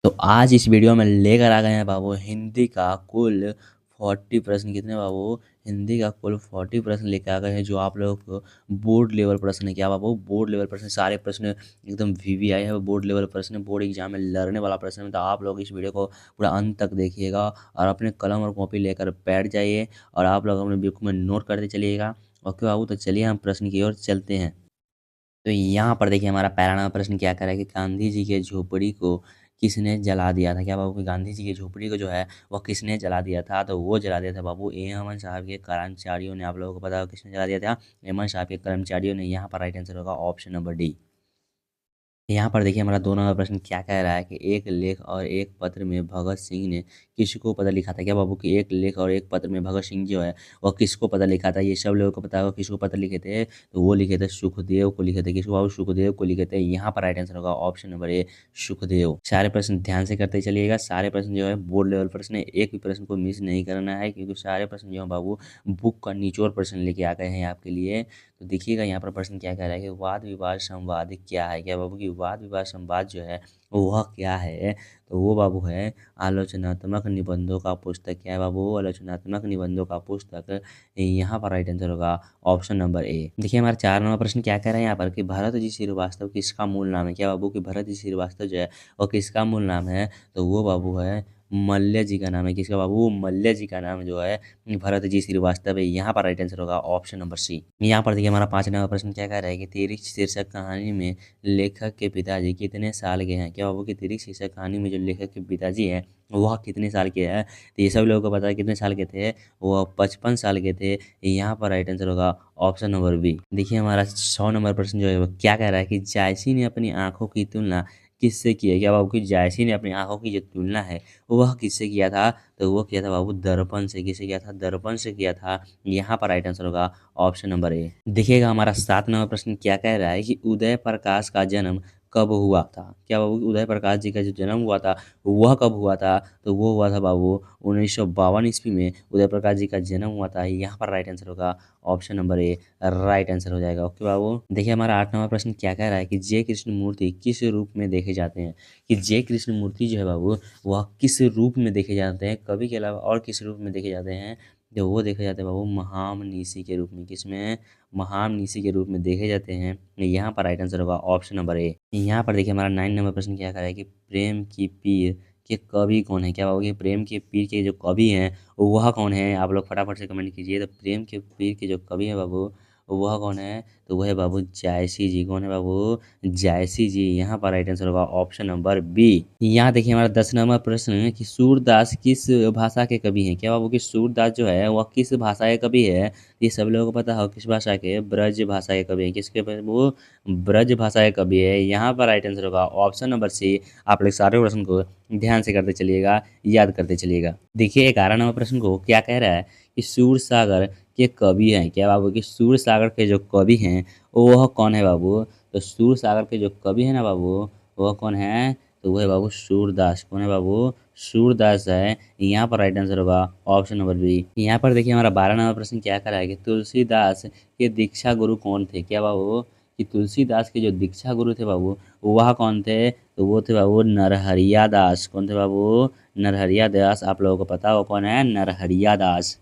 तो आज इस वीडियो में लेकर आ गए हैं बाबू हिंदी का कुल 40 प्रश्न। कितने बाबू? हिंदी का कुल 40 प्रश्न लेकर आ गए हैं जो आप लोगों को बोर्ड लेवल प्रश्न है। क्या बाबू? बोर्ड लेवल प्रश्न। सारे प्रश्न एकदम वीवीआई है, बोर्ड लेवल प्रश्न, बोर्ड एग्जाम में लड़ने वाला प्रश्न है। तो आप लोग इस वीडियो को पूरा अंत तक देखिएगा और अपने कलम और कॉपी लेकर बैठ जाइए और आप लोग अपने बुक में नोट करते चलिएगा। ओके बाबू, तो चलिए हम प्रश्न की ओर चलते हैं। तो यहाँ पर देखिए हमारा पहला नंबर प्रश्न क्या कह रहा है कि गांधी जी के झोपड़ी को किसने जला दिया था। क्या बाबू? कि गांधी जी की झोपड़ी को जो है वह किसने जला दिया था? तो वो जला दिया था बाबू एमन साहब के कर्मचारियों ने। आप लोगों को पता होगा किसने जला दिया था? एमन साहब के कर्मचारियों ने। यहाँ पर राइट आंसर होगा ऑप्शन नंबर डी। यहाँ पर देखिए हमारा 2 नंबर प्रश्न क्या कह रहा है कि एक लेख और एक पत्र में भगत सिंह ने किसको पत्र लिखा था। क्या बाबू? कि एक लेख और एक पत्र में भगत सिंह जो है वह किसको पत्र लिखा था? ये सब लोगों को पता होगा किसको पत्र लिखे थे। तो वो लिखे थे सुखदेव को लिखे थे। किसको बाबू? सुखदेव को लिखे थे। यहाँ पर राइट आंसर होगा ऑप्शन नंबर ए, सुखदेव। सारे प्रश्न ध्यान से करते चलिएगा। सारे प्रश्न जो है बोर्ड लेवल प्रश्न है, एक भी प्रश्न को मिस नहीं करना है क्योंकि सारे प्रश्न जो है बाबू बुक का निचोड़ प्रश्न लेके आ गए हैं आपके लिए। तो देखिएगा यहाँ पर प्रश्न क्या कह रहा है कि वाद विवाद संवाद क्या है। क्या बाबू? की वाद विवाद संवाद जो है वह क्या है? तो वो बाबू है आलोचनात्मक निबंधों का पुस्तक। क्या है बाबू? आलोचनात्मक निबंधों का पुस्तक। यहाँ पर राइट आंसर होगा ऑप्शन नंबर ए। देखिए हमारा 4 नंबर प्रश्न क्या कह रहे हैं यहाँ पर कि भरत जी श्रीवास्तव किसका मूल नाम है। क्या बाबू? कि भरत जी श्रीवास्तव जो है वो किसका मूल नाम है? तो वो बाबू है मल्य जी का नाम है। किसका बाबू? मल्य जी का नाम जो है भरत जी श्रीवास्तव है। यहाँ पर राइट आंसर होगा ऑप्शन नंबर सी। यहाँ पर देखिए हमारा 5 नंबर प्रश्न क्या कह रहा है कि तिरिक्त शीर्षक कहानी में लेखक के पिताजी कितने साल के हैं। क्या बाबू? कि तिरिक्त शीर्षक कहानी में जो लेखक के पिताजी हैं वह कितने साल के हैं? तो ये सब लोगों को पता है कितने साल के थे। वह 55 साल के थे। यहाँ पर राइट आंसर होगा ऑप्शन नंबर बी। देखिए हमारा 100 नंबर प्रश्न जो है वो क्या कह रहा है कि जायसी ने अपनी आंखों की तुलना किससे की है। क्या बाबू? कि जायसी ने अपनी आंखों की जो तुलना है वह किससे किया था? तो वो किया था बाबू दर्पण से। किससे किया था? दर्पण से किया था। यहाँ पर राइट आंसर होगा ऑप्शन नंबर ए। देखिएगा हमारा 7 नंबर प्रश्न क्या कह रहा है कि उदय प्रकाश का जन्म कब हुआ था। क्या बाबू? उदय प्रकाश जी का जो जन्म हुआ था वह कब हुआ था? तो वो हुआ था बाबू 1952 ईस्वी में उदय प्रकाश जी का जन्म हुआ था। यहाँ पर राइट आंसर होगा option number A, right answer हो जाएगा। ओके बाबू। देखिए हमारा 8 नंबर प्रश्न क्या कह रहा है कि जय कृष्ण मूर्ति किस रूप में देखे जाते हैं। कि जय कृष्ण मूर्ति जो है बाबू वह किस रूप में देखे जाते हैं, कवि के अलावा और किस रूप में देखे जाते हैं? जो वो देखे जाते हैं बाबू महामनीषी के रूप में। किसमें? महामनीषी के रूप में देखे जाते हैं। यहाँ पर राइट आंसर होगा ऑप्शन नंबर ए। यहाँ पर देखिए हमारा 9 नंबर प्रश्न क्या कर रहा है कि प्रेम की पीर के कवि कौन है। क्या बाबू? प्रेम के पीर के जो कवि हैं वह कौन है? आप लोग फटाफट से कमेंट कीजिए। तो प्रेम के पीर के जो कवि है बाबू वह कौन है? तो वह है बाबू जायसी जी। कौन है बाबू? जायसी जी। यहाँ पर राइट आंसर होगा ऑप्शन नंबर बी। यहाँ देखिए हमारा 10 नंबर प्रश्न है कि सूरदास किस भाषा के कवि हैं। क्या बाबू? कि सूरदास जो है वह किस भाषा के कवि है? ये सब लोगों को पता हो किस भाषा के? ब्रज भाषा के कवि हैं। किसके? वो ब्रज भाषा के कवि है। यहाँ पर राइट आंसर होगा ऑप्शन नंबर सी। आप लोग सारे प्रश्न को ध्यान से करते चलिएगा, याद करते चलिएगा। देखिए 11 नंबर प्रश्न को क्या कह रहा है कि सूर सागर के कवि हैं। क्या बाबू? कि सूर सागर के जो कवि हैं वह कौन है बाबू? तो सूर सागर के जो कवि है ना बाबू वह कौन है? तो वो है बाबू सूरदास। कौन है बाबू? सूरदास है। यहाँ पर राइट आंसर होगा ऑप्शन नंबर बी। यहाँ पर देखिए हमारा 12 नंबर प्रश्न क्या करा है कि तुलसीदास के दीक्षा गुरु कौन थे। क्या बाबू? कि तुलसीदास के जो दीक्षा गुरु थे बाबू वह कौन थे? तो वो थे बाबू नरहरिया दास। कौन थे बाबू? नरहरिया दास। आप लोगों को पता हो कौन है नरहरिया दास।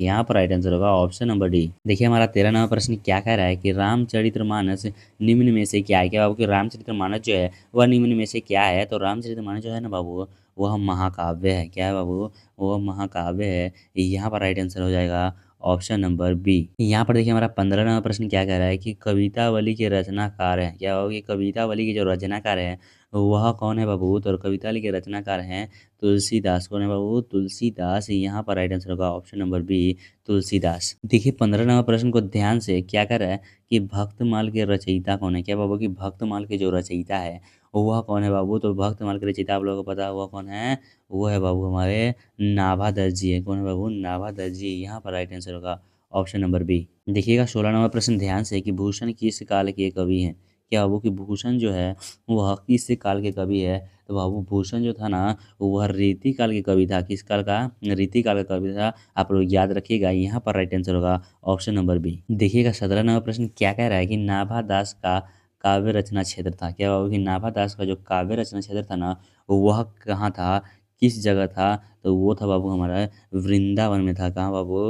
यहाँ पर राइट आंसर होगा ऑप्शन नंबर डी। देखिए हमारा 13 नंबर प्रश्न क्या कह रहा है कि रामचरितमानस निम्न में से क्या है। क्या बाबू? कि रामचरितमानस जो है वह निम्न में से क्या है? तो रामचरितमानस जो है ना बाबू वह महाकाव्य है। क्या है बाबू? वह महाकाव्य है। यहाँ पर राइट आंसर हो जाएगा ऑप्शन नंबर बी। यहाँ पर देखिए हमारा 15 नंबर प्रश्न क्या कह रहा है कि कवितावली के रचनाकार हैं। क्या बाबू? कि कवितावली के जो रचनाकार हैं वह कौन है बाबू? तो कवितावली के रचनाकार हैं तुलसीदास। कौन है बाबू? तुलसीदास। यहाँ पर राइट आंसर होगा ऑप्शन नंबर बी, तुलसीदास। देखिए 15 नंबर प्रश्न को ध्यान से क्या कर रहा है कि भक्तमाल के रचयिता कौन है। क्या बाबू? कि भक्तमाल के जो रचयिता है वह कौन है बाबू? तो भक्तमाल के रचयिता आप लोगों को पता है वह कौन है? वो है बाबू हमारे नाभा दर्जी है। कौन है बाबू? नाभा दर्जी। यहाँ पर राइट आंसर होगा ऑप्शन नंबर बी। देखिएगा 16 नंबर प्रश्न ध्यान से कि भूषण किस काल के कवि हैं। क्या बाबू? कि भूषण जो है वह किस काल के कवि है? तो बाबू भूषण जो था ना वह रीति काल के कवि था। किस काल का? रीति काल का कवि था। आप लोग याद रखिएगा। यहाँ पर राइट आंसर होगा ऑप्शन नंबर बी। देखिएगा 17 नंबर प्रश्न क्या कह रहा है कि नाभा दास का काव्य रचना क्षेत्र था? क्या बाबू कि नाभा दास का जो काव्य रचना क्षेत्र था ना, वह कहाँ था, किस जगह था? तो वो था बाबू हमारा वृंदावन में था। कहाँ बाबू?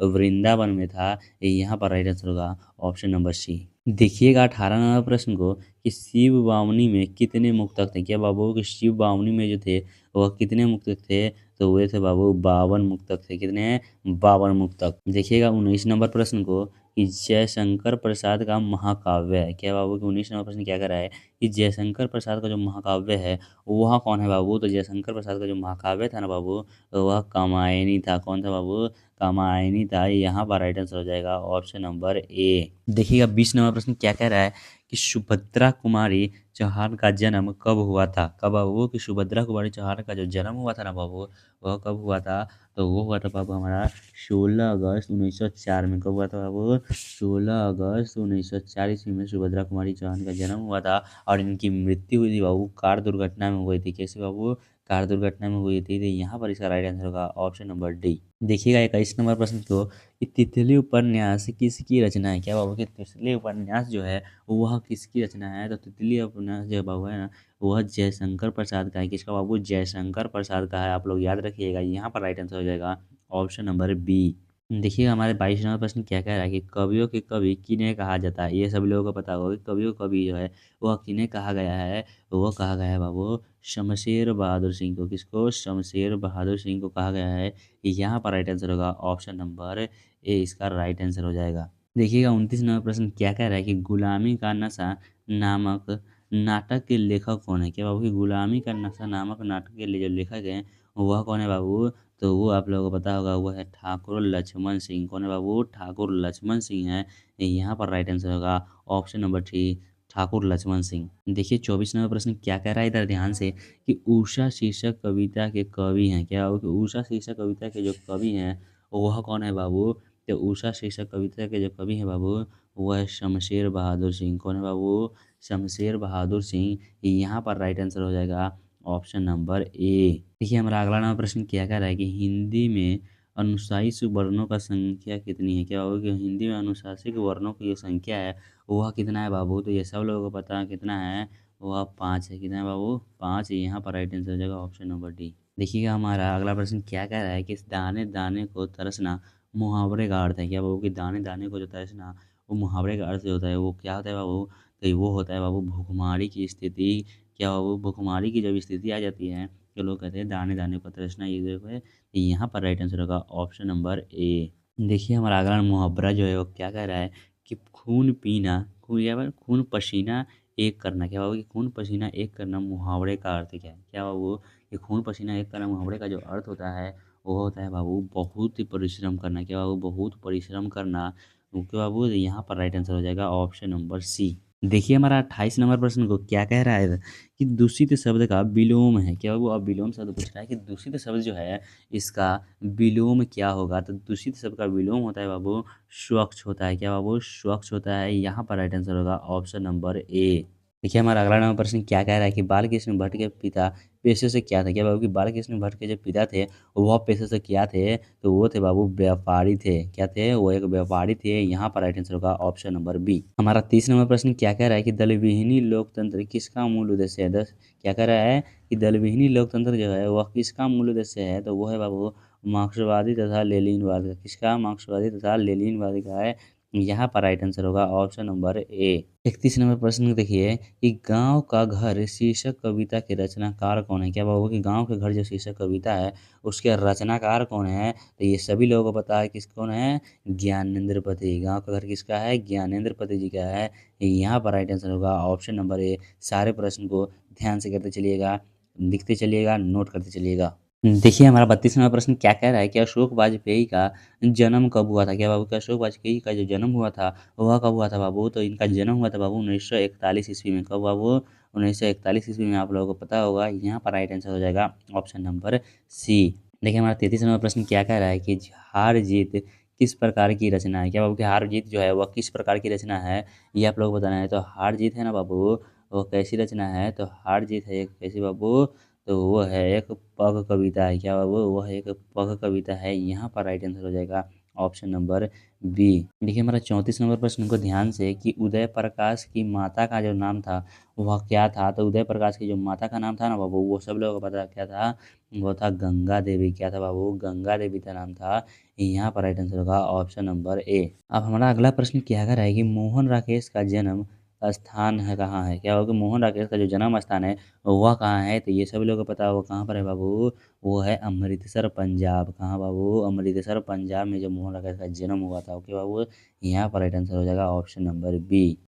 वृंदावन में था। यहाँ पर राइट आंसर होगा ऑप्शन नंबर सी। देखिएगा 18 नंबर प्रश्न को कि शिव बावनी में कितने मुक्तक थे? क्या बाबू कि शिव बावनी में जो थे वह कितने मुक्तक थे? तो वे थे बाबू 52 मुक्तक थे। कितने? 52 मुक्तक। देखिएगा 19 नंबर प्रश्न को कि जयशंकर प्रसाद का महाकाव्य है। क्या बाबू कि 19 नंबर प्रश्न क्या कर रहा है कि जयशंकर प्रसाद का जो महाकाव्य है वह कौन है बाबू? तो जयशंकर प्रसाद का जो महाकाव्य था ना बाबू, तो वह कामायनी था। कौन था बाबू? कामायनी था। यहाँ पर राइट आंसर हो जाएगा ऑप्शन नंबर ए। देखिएगा 20 नंबर प्रश्न क्या कह रहा है कि सुभद्रा कुमारी चौहान का जन्म कब हुआ था? कब बाबू? कि सुभद्रा कुमारी चौहान का जो जन्म हुआ था ना बाबू, वह कब हुआ था? तो वो हुआ था बाबू हमारा 16 अगस्त 1904 में। कब हुआ था बाबू? 16 अगस्त 1904 ईस्वी में सुभद्रा कुमारी चौहान का जन्म हुआ था। और इनकी मृत्यु हुई थी बाबू कार दुर्घटना में हुई थी। कैसे बाबू? कार दुर्घटना में हुई थी। तो यहाँ पर इसका राइट आंसर होगा ऑप्शन नंबर डी। देखिएगा 21 नंबर प्रश्न को कि तितली उपन्यास किसकी रचना है? क्या बाबू कि तितली उपन्यास जो है वह किसकी रचना है? तो तितली उपन्यास जो बाबू है ना, वह जयशंकर प्रसाद का है। किसका बाबू? जयशंकर प्रसाद का है। आप लोग याद रखिएगा। यहाँ पर राइट आंसर हो जाएगा ऑप्शन नंबर बी। देखिए हमारे 22 नंबर प्रश्न क्या कह रहा है कि कवियों के कवि किन्हें कहा जाता है? ये सभी लोगों को पता होगा कि कवियों का कवि जो है वह किन्हें कहा गया है? वह कहा गया है बाबू शमशेर बहादुर सिंह को। किसको? शमशेर बहादुर सिंह को कहा गया है। यहाँ पर राइट आंसर होगा ऑप्शन नंबर ए, इसका राइट आंसर हो जाएगा। देखिएगा 29 नंबर प्रश्न क्या कह रहा है कि गुलामी का नशा नामक नाटक के लेखक कौन है? क्या बाबू कि गुलामी का नशा नामक नाटक के लिए जो लेखक हैं वह कौन है बाबू? तो वो आप लोगों को पता होगा, वो है ठाकुर लक्ष्मण सिंह। कौन है बाबू? ठाकुर लक्ष्मण सिंह है। यहाँ पर राइट आंसर होगा option number three, Thakur Lakshman Singh. देखिए 24 नंबर प्रश्न क्या कह रहा है इधर ध्यान से कि उषा शीर्षक कविता के कवि हैं। क्या बाबू कि उषा शीर्षक कविता के जो कवि हैं वह कौन है बाबू? तो उषा शीर्षक कविता के जो कवि हैं बाबू वह है शमशेर बहादुर सिंह। कौन है बाबू? शमशेर बहादुर सिंह। यहाँ पर राइट आंसर हो जाएगा ऑप्शन नंबर ए। देखिए हमारा अगला नंबर प्रश्न क्या कह रहा है कि हिंदी में अनुशासित वर्णों का संख्या कितनी है? क्या बाबू कि हिंदी में अनुशासित वर्णों की जो संख्या है वह कितना है बाबू? तो ये सब लोगों को पता है कितना है, वह 5 है। कितना है बाबू? 5। यहाँ पर राइट आंसर हो जाएगा ऑप्शन नंबर डी। देखिएगा हमारा अगला प्रश्न क्या कह रहा है कि दाने दाने को तरसना मुहावरे का अर्थ है। क्या बाबू कि दाने दाने को जो तरसना वो मुहावरे का अर्थ जो होता है वो क्या होता है बाबू? तो वो होता है बाबू भूखमरी की स्थिति। क्या बाबू? भूखमरी की जब स्थिति आ जाती है तो लोग कहते हैं दाने दाने को तरसना। ये देखो है, यहाँ पर राइट आंसर होगा ऑप्शन नंबर ए। देखिए हमारा अगला मुहावरा जो है वो क्या कह रहा है कि खून पीना, खून या फिर खून पसीना एक करना। क्या बाबू कि खून पसीना एक करना मुहावरे का अर्थ क्या है? क्या बाबू कि खून पसीना एक करना मुहावरे का जो अर्थ होता है वो होता है बाबू बहुत ही परिश्रम करना। क्या बाबू? बहुत परिश्रम करना। ओके बाबू, यहाँ पर राइट आंसर हो जाएगा ऑप्शन नंबर सी। देखिए हमारा 28 नंबर प्रश्न को क्या कह रहा है कि दूषित शब्द का विलोम है। क्या बाबू? अब विलोम शब्द पूछ रहा है कि दूषित शब्द जो है इसका विलोम क्या होगा? तो दूषित शब्द का विलोम होता है बाबू स्वच्छ होता है। क्या बाबू? स्वच्छ होता है। यहाँ पर राइट आंसर होगा ऑप्शन नंबर ए। देखिए हमारा अगला नंबर प्रश्न क्या कह रहा है कि बालकृष्ण भट्ट के पिता पेशे से क्या थे? क्या बाबू कि बालकृष्ण भट्ट के जो पिता थे वह पेशे से क्या थे? तो वो थे बाबू व्यापारी थे। क्या थे? वो एक व्यापारी थे। यहाँ पर राइट आंसर होगा ऑप्शन नंबर बी। हमारा 30 नंबर प्रश्न क्या कह रहा है कि दलविहीनी लोकतंत्र किसका मूल उद्देश्य है? क्या कह रहा है कि दलविहीनी लोकतंत्र जो है वह किसका मूल उद्देश्य है? तो वो है बाबू मार्क्सवादी तथा लेनिनवाद का। किसका? मार्क्सवादी तथा लेनिनवाद का है। यहाँ पर राइट आंसर होगा ऑप्शन नंबर ए। 31 नंबर प्रश्न देखिए कि गांव का घर शीर्षक कविता के रचनाकार कौन है? क्या बाबू कि गांव के घर जो शीर्षक कविता है उसके रचनाकार कौन है? तो ये सभी लोगों को पता है किस कौन है, ज्ञानेंद्र पति। गांव का घर किसका है? ज्ञानेंद्र पति जी का है। यहाँ पर राइट आंसर होगा ऑप्शन नंबर ए। सारे प्रश्न को ध्यान से करते चलिएगा, लिखते चलिएगा, नोट करते चलिएगा। देखिए हमारा 32 नंबर प्रश्न क्या कह रहा है कि अशोक वाजपेयी का जन्म कब हुआ था? क्या बाबू कि अशोक वाजपेयी का जो जन्म हुआ था वह कब हुआ था बाबू? तो इनका जन्म हुआ था बाबू 1941 ईस्वी में। कब बाबू? 1941 ईस्वी में। आप लोगों को पता होगा। यहाँ पर राइट आंसर हो जाएगा ऑप्शन नंबर सी। देखिए हमारा 33 नंबर प्रश्न क्या कह रहा है कि हार जीत किस प्रकार की रचना है? क्या बाबू कि हार जीत जो है वह किस प्रकार की रचना है, ये आप लोग को बताना है। तो हार जीत है ना बाबू, वो कैसी रचना है? तो हार जीत है एक कैसी बाबू? तो वो है एक पग कविता है। क्या बाबू? वह एक पग कविता है। यहाँ पर राइट आंसर हो जाएगा ऑप्शन नंबर बी। देखिए हमारा 34 नंबर प्रश्न को ध्यान से कि उदय प्रकाश की माता का जो नाम था वह क्या था। तो उदय प्रकाश की जो माता का नाम था ना बाबू, वो सब लोगों को पता क्या था, वो था गंगा देवी। क्या था बाबू, गंगा देवी का नाम था। यहाँ पर राइट आंसर होगा ऑप्शन नंबर ए। अब हमारा अगला प्रश्न क्या कर रहा है कि मोहन राकेश का जन्म स्थान है कहाँ है। क्या होगा, मोहन राकेश का जो जन्म स्थान है वह कहाँ है। तो ये सभी लोगों को पता होगा कहाँ पर है बाबू, वो है अमृतसर पंजाब। कहाँ बाबू, अमृतसर पंजाब में जो मोहन राकेश का जन्म हुआ था। ओके बाबू, यहाँ पर राइट आंसर हो जाएगा ऑप्शन नंबर बी।